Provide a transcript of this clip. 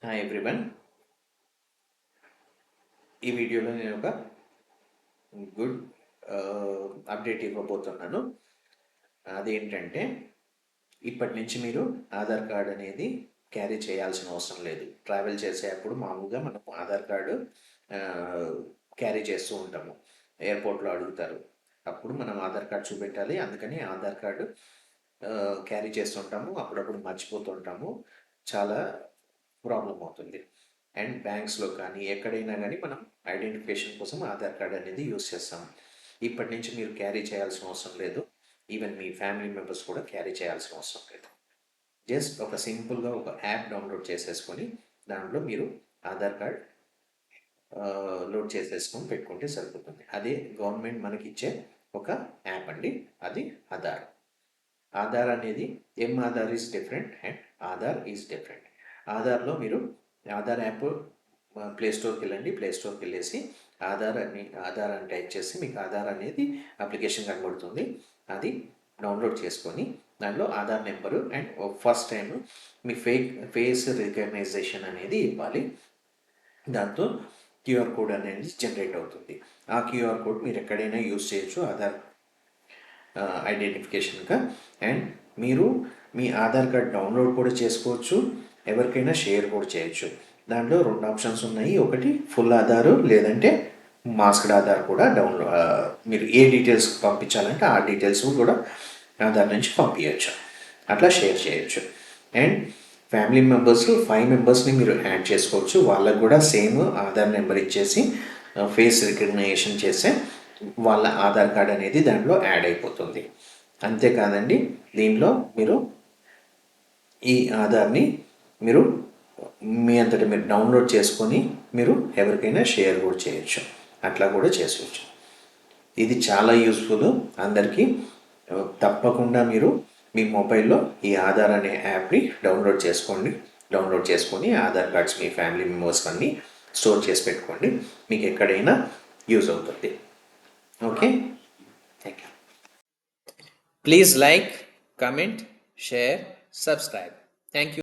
Hi everyone. ఈ వీడియోలో నేను ఒక గుడ్ అప్డేట్ ఇవ్వబోతున్నాను. అదేంటంటే ఇప్పటి నుంచి మీరు ఆధార్ కార్డ్ అనేది క్యారీ చేయాల్సిన అవసరం లేదు. ట్రావెల్ చేసేటప్పుడు మామూలుగా మనం ఆధార్ కార్డు క్యారీ చేస్తూ ఉంటాము. ఎయిర్పోర్ట్లో అడుగుతారు, అప్పుడు మనం ఆధార్ కార్డ్ చూపెట్టాలి. అందుకని ఆధార్ కార్డు క్యారీ చేస్తుంటాము, అప్పుడప్పుడు మర్చిపోతుంటాము. చాలా ప్రాబ్లం అవుతుంది. అండ్ బ్యాంక్స్లో కానీ ఎక్కడైనా కానీ మనం ఐడెంటిఫికేషన్ కోసం ఆధార్ కార్డ్ అనేది యూస్ చేస్తాం. ఇప్పటి నుంచి మీరు క్యారీ చేయాల్సిన అవసరం లేదు. ఈవెన్ మీ ఫ్యామిలీ మెంబర్స్ కూడా క్యారీ చేయాల్సిన అవసరం లేదు. జస్ట్ ఒక సింపుల్గా ఒక యాప్ డౌన్లోడ్ చేసేసుకొని దాంట్లో మీరు ఆధార్ కార్డ్ లోడ్ చేసేసుకొని పెట్టుకుంటే సరిపోతుంది. అదే గవర్నమెంట్ మనకి ఇచ్చే ఒక యాప్ అండి, అది ఆధార్. ఆధార్ అనేది Aadhaar is different and Aadhaar is different. ఆధార్లో మీరు ఆధార్ యాప్ ప్లే స్టోర్కి వెళ్ళండి. ప్లే స్టోర్కి వెళ్ళేసి ఆధార్ అని టైప్ చేసి మీకు ఆధార్ అనేది అప్లికేషన్ కనబడుతుంది. అది డౌన్లోడ్ చేసుకొని దాంట్లో Aadhaar number and first time me face recognition అనేది ఇవ్వాలి. దాంతో క్యూఆర్ కోడ్ అనేది జనరేట్ అవుతుంది. ఆ క్యూఆర్ కోడ్ మీరు ఎక్కడైనా యూజ్ చేయొచ్చు ఆధార్ ఐడెంటిఫికేషన్గా. అండ్ మీరు మీ ఆధార్ కార్డ్ డౌన్లోడ్ కూడా చేసుకోవచ్చు, ఎవరికైనా షేర్ కూడా చేయొచ్చు. దాంట్లో 2 ఆప్షన్స్ ఉన్నాయి. ఒకటి ఫుల్ ఆధారు, లేదంటే మాస్క్డ్ ఆధార్ కూడా మీరు ఏ డీటెయిల్స్ పంపించాలంటే ఆ డీటెయిల్స్ కూడా ఆధార్ నుంచి పంపించవచ్చు, అట్లా షేర్ చేయొచ్చు. అండ్ ఫ్యామిలీ మెంబర్స్ 5 మెంబర్స్ని మీరు యాడ్ చేసుకోవచ్చు. వాళ్ళకు కూడా సేమ్ ఆధార్ నెంబర్ ఇచ్చేసి ఫేస్ రికగ్నైజేషన్ చేస్తే వాళ్ళ ఆధార్ కార్డ్ అనేది దాంట్లో యాడ్ అయిపోతుంది. అంతేకాదండి, దీనిలో మీరు ఈ ఆధార్ని మీరు మీ అంతటా మీరు డౌన్లోడ్ చేసుకొని మీరు ఎవరికైనా షేర్ కూడా చేయొచ్చు, అట్లా కూడా చేసుకోవచ్చు. ఇది చాలా యూస్ఫుల్ అందరికీ. తప్పకుండా మీరు మీ మొబైల్లో ఈ ఆధార్ అనే యాప్ని డౌన్లోడ్ చేసుకొని ఆధార్ కార్డ్స్ మీ ఫ్యామిలీ మెంబర్స్ అన్నీ స్టోర్ చేసి పెట్టుకోండి. మీకు ఎక్కడైనా యూజ్ అవుతుంది. Okay, thank you. Please like, comment, share, subscribe. Thank you.